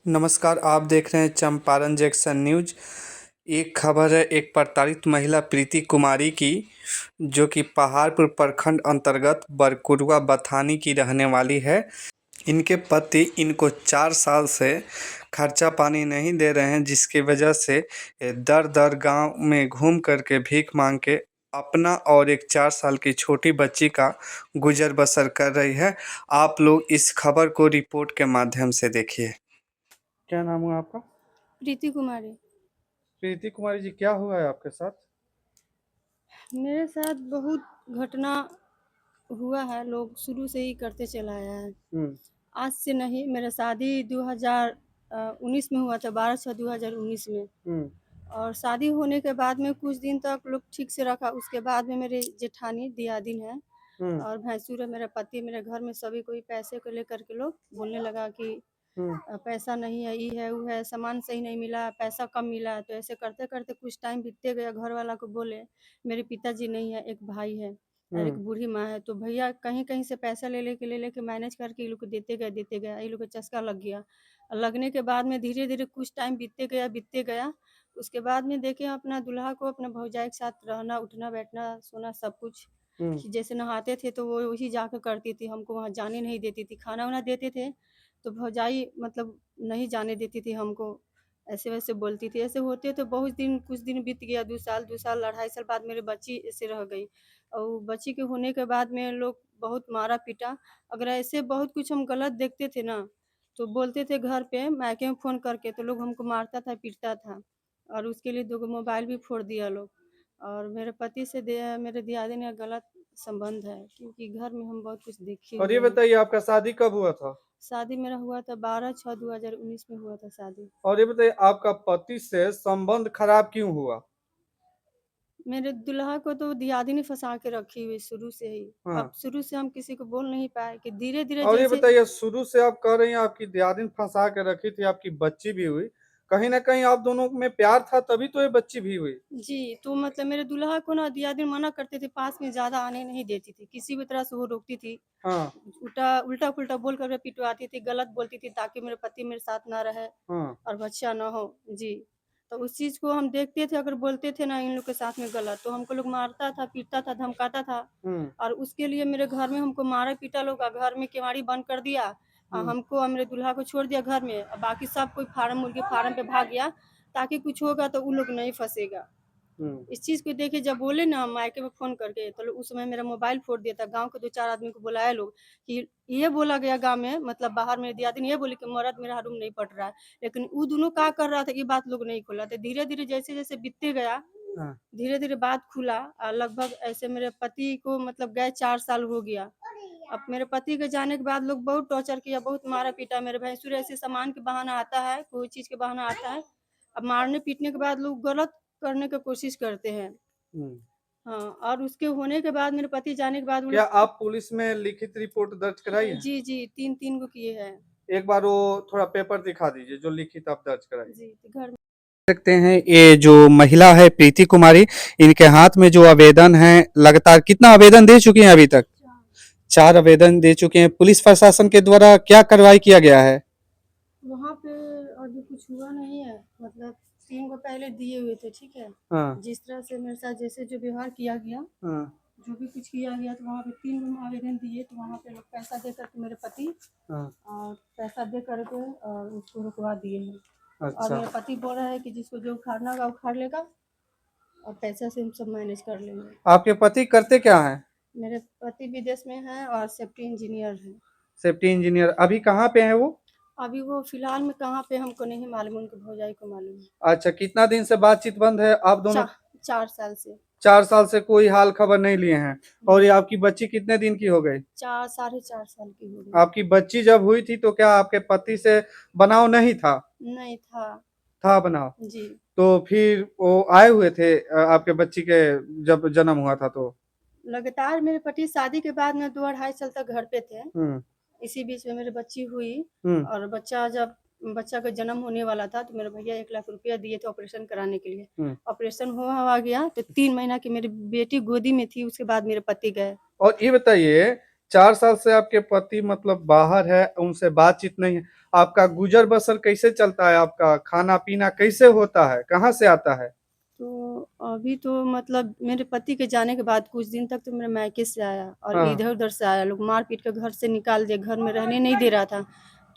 नमस्कार, आप देख रहे हैं चंपारण जंक्शन न्यूज। एक खबर है एक प्रताड़ित महिला प्रीति कुमारी की, जो कि पहाड़पुर प्रखंड अंतर्गत बरकुरुआ बथानी की रहने वाली है। इनके पति इनको 4 साल से खर्चा पानी नहीं दे रहे हैं, जिसकी वजह से दर दर गांव में घूम करके भीख मांग के अपना और एक 4 साल की छोटी बच्ची का गुजर बसर कर रही है। आप लोग इस खबर को रिपोर्ट के माध्यम से देखिए। क्या नाम हुआ आपका? प्रीति कुमारी। प्रीति कुमारी जी, क्या हुआ है आपके साथ? मेरे साथ बहुत घटना हुआ है, लोग शुरू से ही करते चला आया है। हम्म। आज से नहीं, मेरा शादी 2019 में हुआ था, 12/6/2019 में। हम्म। और शादी होने के बाद में कुछ दिन तक लोग ठीक से रखा। उसके बाद में मेरे जेठानी दियादिन है हम्म। और भैंसुर है, मेरा पति, मेरे घर में सभी कोई पैसे को लेकर के लोग बोलने लगा कि हम्म। पैसा नहीं है, ये है वो है, सामान सही नहीं मिला, पैसा कम मिला। तो ऐसे करते करते कुछ टाइम बीतते गया। घर वाला को बोले मेरे पिताजी नहीं है, एक भाई है और एक हम्म। बूढ़ी माँ है। तो भैया कहीं कहीं से पैसा ले लेके मैनेज करके ये लोग को देते गए। ये लोग को चस्का लग गया। लगने के बाद में धीरे धीरे कुछ टाइम बीतते गया। उसके बाद में देखे अपना दूल्हा को अपना भौजाई के साथ रहना, उठना, बैठना, सोना, सब कुछ। हम्म। कि जैसे नहाते थे तो वो वही जाकर करती थी, हमको वहाँ जाने नहीं देती थी। खाना वाना देते थे तो भौजाई मतलब नहीं जाने देती थी हमको, ऐसे वैसे बोलती थी। ऐसे होते तो बहुत दिन, कुछ दिन बीत गया, 2 साल 2.5 साल बाद मेरे बच्ची ऐसे रह गई। और बच्ची के होने के बाद में लोग बहुत मारा पीटा। अगर ऐसे बहुत कुछ हम गलत देखते थे ना, तो बोलते थे घर पे मायके में फ़ोन करके, तो लोग हमको मारता था, पीटता था। और उसके लिए 2 मोबाइल भी फोड़ दिया लोग। और मेरे पति से मेरे दियादी ने गलत संबंध है, क्योंकि घर में हम बहुत कुछ देखे और ये हुए हैं। बताइए, आपका शादी कब हुआ था? शादी मेरा हुआ था 12/6/2019 में हुआ था शादी। और ये बताइए, आपका पति से संबंध खराब क्यों हुआ? मेरे दूल्हा को तो दियादी ने फंसा के रखी हुई शुरू से ही। अब हाँ। शुरू से हम किसी को बोल नहीं पाए कि धीरे धीरे और ये जैसे। बताइए, शुरू से आप कह रही हैं आपकी दियादिन फंसा के रखी थी, आपकी बच्ची भी हुई। कहीं ना कहीं आप दोनों में प्यार था, तभी तो ये बच्ची भी हुई। जी, तो मतलब मेरे दूल्हा को ना दियादी मना करते थे, पास में ज़्यादा आने नहीं देती थी, किसी भी तरह से वो रोकती थी। हाँ। उल्टा पुल्टा बोल कर पिटवाती थी, गलत बोलती थी, ताकि मेरे पति मेरे साथ ना रहे हाँ। और बच्चा ना हो। जी। तो उस चीज़ को हम देखते थे, अगर बोलते थे ना इन लोग के साथ में गलत, तो हमको लोग मारता था, पीटता था, धमकाता था। हम्म। और उसके लिए मेरे घर में हमको मारा पीटा लोग, घर में केवाड़ी बंद कर दिया। हम्म। हमको और मेरे दूल्हा को छोड़ दिया घर में, और बाकी सब कोई फार्म, मुर्गी फार्म पे भाग गया, ताकि कुछ होगा तो उन लोग नहीं फंसेगा। हम्म। इस चीज़ को देखे जब बोले ना मायके में फ़ोन करके, तो लोग उस समय मेरा मोबाइल फोड़ दिया था। गाँव के 2-4 आदमी को बुलाया लोग कि ये बोला गया गाँव में, मतलब बाहर मेरी दियादिन ये बोली कि मर्द मेरा हरुम नहीं पट रहा है। लेकिन वो दोनों क्या कर रहा था, ये बात लोग नहीं खोला। तो धीरे-धीरे जैसे-जैसे बीतते गया, हाँ। धीरे-धीरे बात खुला। लगभग ऐसे मेरे पति को मतलब गए 4 साल हो गया। अब मेरे पति के जाने के बाद लोग बहुत टॉर्चर किया, बहुत मारा-पीटा। मेरे भैंसुर ऐसे सामान के बहाना आता है, कोई चीज़ के बहाना आता है। अब मारने-पीटने के बाद लोग गलत करने की कोशिश करते हैं। हम्म। हाँ, और उसके होने के बाद, मेरे पति जाने के बाद वो क्या लोग। आप पुलिस में लिखित रिपोर्ट दर्ज कराई है? जी, जी, 3-3 गो किए हैं। एक बार वो थोड़ा पेपर दिखा दीजिए जो लिखित आप दर्ज कराई है। जी, तो घर में सकते हैं, ये जो महिला है प्रीति कुमारी, इनके हाथ में जो आवेदन है, लगातार कितना आवेदन दे चुकी हैं अभी तक? 4 आवेदन दे चुके हैं। पुलिस प्रशासन के द्वारा क्या कार्रवाई किया गया है? वहाँ पे अभी कुछ हुआ नहीं है, मतलब 3 गो पहले दिए हुए थे, ठीक है? हाँ। जिस तरह से मेरे साथ जैसे जो व्यवहार किया गया, हाँ। जो भी कुछ किया गया, तो वहाँ पे 3 गो आवेदन दिए, तो वहाँ पे लोग पैसा दे कर के मेरे पति, हाँ। और पैसा दे कर के और उसको रुकवा दिए हैं। और अच्छा। मेरा पति बोल रहा है कि जिसको जो उखाड़ना होगा उखाड़ लेगा, और पैसा से हम सब मैनेज कर लेंगे। आपके पति करते क्या हैं? मेरे पति विदेश में हैं और सेफ्टी इंजीनियर हैं। Safety engineer. अभी कहाँ पे हैं वो? अभी वो फ़िलहाल में कहाँ पे हमको नहीं मालूम, उनकी भौजाई को मालूम है। अच्छा, कितना दिन से बातचीत बंद है आप दोनों? चा 4 साल से। 4 साल से कोई हाल खबर नहीं लिए हैं। और ये नहीं, आपकी बच्ची कितने दिन की हो गई? 4 साढ़े 4 साल की हो गई। आपकी बच्ची जब हुई थी तो क्या आपके पति से बनाव नहीं था? नहीं था। था बनाव। जी। तो फिर वो आए हुए थे आपके बच्ची के जब जन्म हुआ था तो? लगातार मेरे पति शादी के बाद में 2-2.5 साल तक घर पे थे। हम्म। इसी बीच में मेरी बच्ची हुई। हम्म। और बच्चा का जन्म होने वाला था, तो मेरे भैया 1 लाख रुपया दिए थे ऑपरेशन कराने के लिए। हम्म। ऑपरेशन हुआ गया तो 3 महीना की मेरी बेटी गोदी में थी, उसके बाद मेरे पति गए। और ये बताइए, 4 साल से आपके पति मतलब बाहर है, उनसे बातचीत नहीं है। आपका गुजर बसर कैसे चलता है? आपका खाना पीना कैसे होता है? कहाँ से आता है? तो अभी तो मतलब मेरे पति के जाने के बाद कुछ दिन तक तो मेरे मायके से आया और हाँ। इधर-उधर से आया, लोग मार-पीट के घर से निकाल दिए, घर में रहने नहीं दे रहा था।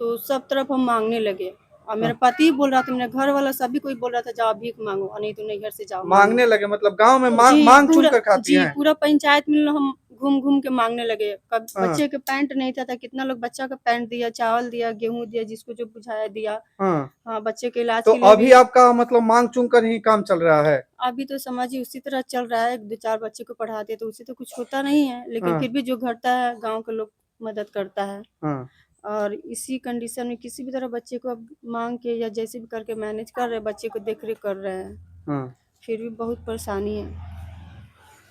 तो सब तरफ हम माँगने लगे और मेरा हाँ। पति बोल रहा था, मेरा घर वाला सभी कोई बोल रहा था जाओ भीख माँगो और नहीं तो नैहर से जाओ माँगो। माँगने लगे मतलब गाँव में जी, माँग-चुन पूरा कर खाती जी, हैं? पूरा पंचायत में हम घूम-घूम के माँगने लगे। कब हाँ। बच्चे के पैंट नहीं था तो कितना लोग बच्चा का पैंट दिया, चावल दिया, गेहूँ दिया, जिसको जो बुझाया दिया। हाँ। हाँ, बच्चे के इलाज तो के लिए अभी भी आपका मतलब माँग-चुन कर ही काम चल रहा है? अभी तो समझिए उसी तरह चल रहा है, 2-4 बच्चे को पढ़ाते हैं तो उससे तो कुछ होता नहीं है, लेकिन हाँ। फिर भी जो घटता है गाँव के लोग मदद करता है। हाँ। और इसी कंडीशन में किसी भी तरह बच्चे को अब माँग के या जैसे भी करके मैनेज कर रहे हैं, बच्चे को देख-रेख कर रहे हैं। हाँ। फिर भी बहुत परेशानी है।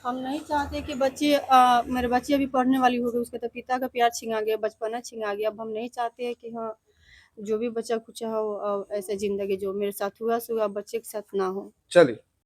हम नहीं चाहते कि बच्चे मेरे बच्ची अभी पढ़ने वाली हो गई, उसके तो पिता का प्यार छिना गया, बचपना छिना गया। अब हम नहीं चाहते हैं कि हाँ, जो भी बच्चा कुचा हो ऐसे ज़िंदगी जो मेरे साथ हुआ सो अब बच्चे के साथ ना हो। चलिए।